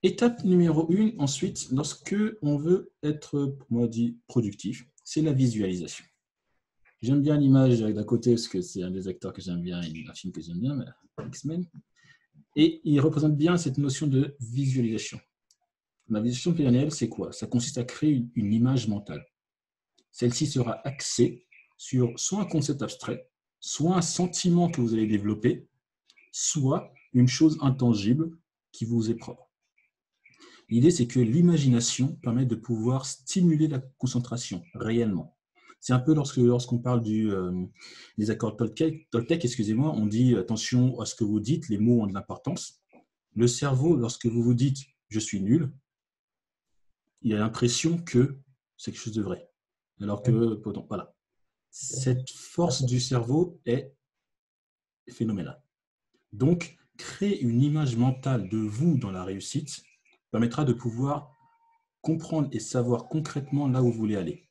Étape numéro 1, ensuite, lorsque on veut être, pour moi, dit productif, c'est la visualisation. J'aime bien l'image d'un côté parce que c'est un des acteurs que j'aime bien, un film que j'aime bien, X-Men. Et il représente bien cette notion de visualisation. La visualisation pluriannuelle, c'est quoi? Ça consiste à créer une image mentale. Celle-ci sera axée sur soit un concept abstrait, soit un sentiment que vous allez développer, soit une chose intangible qui vous est propre. L'idée, c'est que l'imagination permet de pouvoir stimuler la concentration réellement. C'est un peu lorsqu'on parle des accords Toltec, excusez-moi, on dit attention à ce que vous dites, les mots ont de l'importance. Le cerveau, lorsque vous vous dites « je suis nul », il a l'impression que c'est quelque chose de vrai. Alors que, voilà, cette force du cerveau est phénoménale. Donc, créer une image mentale de vous dans la réussite permettra de pouvoir comprendre et savoir concrètement là où vous voulez aller.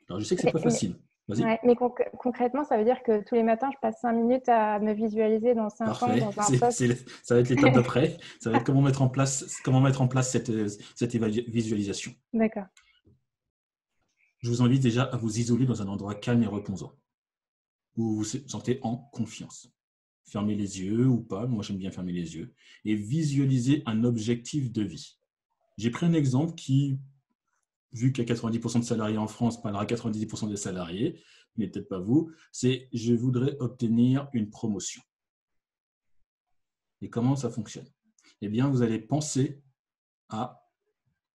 Alors, je sais que ce n'est pas facile. Vas-y. Ouais, mais concrètement, ça veut dire que tous les matins, je passe 5 minutes à me visualiser dans 5 ans dans un poste. Ça va être l'étape d'après. Ça va être comment mettre en place cette visualisation. D'accord. Je vous invite déjà à vous isoler dans un endroit calme et reposant, où vous vous sentez en confiance. Fermez les yeux ou pas, moi j'aime bien fermer les yeux, et visualiser un objectif de vie. J'ai pris un exemple qui, vu qu'il y a 90% de salariés en France, parlera à 90% des salariés, mais peut-être pas vous, c'est je voudrais obtenir une promotion. Et comment ça fonctionne? Eh bien, vous allez penser à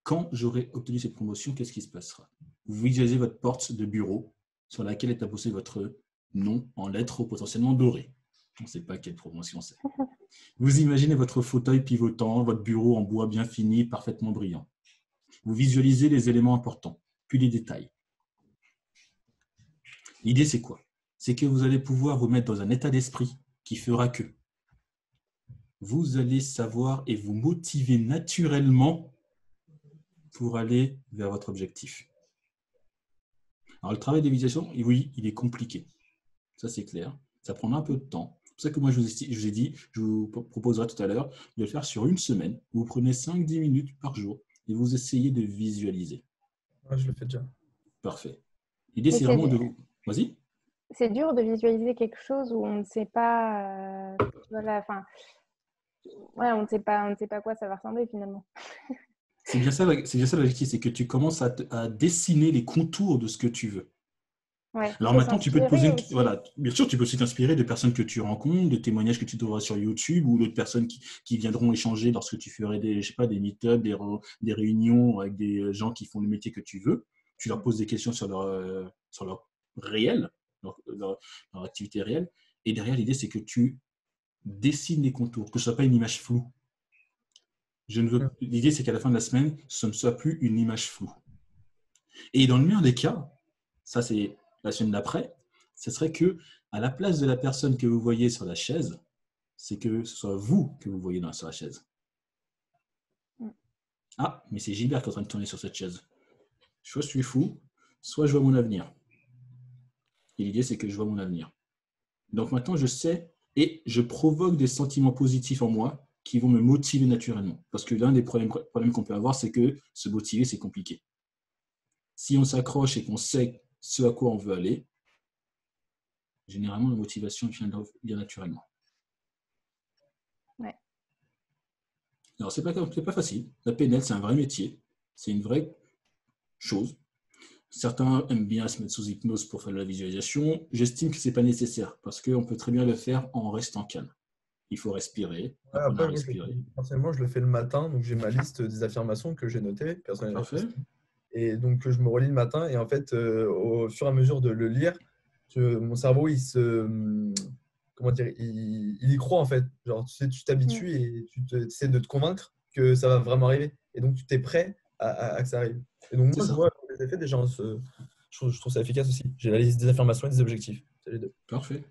quand j'aurai obtenu cette promotion, qu'est-ce qui se passera? Vous visualisez votre porte de bureau sur laquelle est apposé votre nom en lettres potentiellement dorées. On ne sait pas quelle promotion c'est. Vous imaginez votre fauteuil pivotant, votre bureau en bois bien fini, parfaitement brillant. Vous visualisez les éléments importants, puis les détails. L'idée, c'est quoi? C'est que vous allez pouvoir vous mettre dans un état d'esprit qui fera que vous allez savoir et vous motiver naturellement pour aller vers votre objectif. Alors, le travail de visualisation, oui, il est compliqué. Ça, c'est clair. Ça prendra un peu de temps. C'est pour ça que moi, je vous ai dit, je vous proposerai tout à l'heure de le faire sur une semaine. Vous prenez 5-10 minutes par jour et vous essayez de visualiser. Ouais, je le fais déjà. Parfait. L'idée, c'est vraiment de vous... Vas-y. C'est dur de visualiser quelque chose où on ne sait pas... voilà, enfin... Ouais, on ne sait pas à quoi ça va ressembler finalement. C'est bien ça l'objectif, c'est que tu commences à dessiner les contours de ce que tu veux. Ouais, alors maintenant, tu peux te poser voilà, bien sûr, tu peux aussi t'inspirer de personnes que tu rencontres, de témoignages que tu trouveras sur YouTube ou d'autres personnes qui viendront échanger lorsque tu ferais des meet-ups, des réunions avec des gens qui font le métier que tu veux. Tu leur poses des questions sur leur réel, leur activité réelle. Et derrière, l'idée, c'est que tu dessines les contours, que ce ne soit pas une image floue. L'idée, c'est qu'à la fin de la semaine, ce ne soit plus une image floue. Et dans le meilleur des cas, ça c'est la semaine d'après, ce serait que à la place de la personne que vous voyez sur la chaise, c'est que ce soit vous que vous voyez sur la chaise. Ah, mais c'est Gilbert qui est en train de tourner sur cette chaise. Soit je suis fou, soit je vois mon avenir. Et l'idée, c'est que je vois mon avenir. Donc maintenant, je sais et je provoque des sentiments positifs en moi qui vont me motiver naturellement. Parce que l'un des problèmes qu'on peut avoir, c'est que se motiver, c'est compliqué. Si on s'accroche et qu'on sait ce à quoi on veut aller, généralement, la motivation vient naturellement. Ouais. Alors, c'est pas facile. La PNL, c'est un vrai métier. C'est une vraie chose. Certains aiment bien se mettre sous hypnose pour faire de la visualisation. J'estime que ce n'est pas nécessaire parce qu'on peut très bien le faire en restant calme. Il faut respirer, apprendre à respirer. Personnellement, je le fais le matin. Donc, j'ai ma liste des affirmations que j'ai notées personnellement. Parfait. Et donc, je me relis le matin. Et en fait, au fur et à mesure de le lire, mon cerveau, il y croit en fait. Genre, tu t'habitues et tu essaies de te convaincre que ça va vraiment arriver. Et donc, tu es prêt à que ça arrive. Et donc, moi, je vois les effets déjà. Je trouve ça efficace aussi. J'ai la liste des affirmations et des objectifs. C'est les deux. Parfait.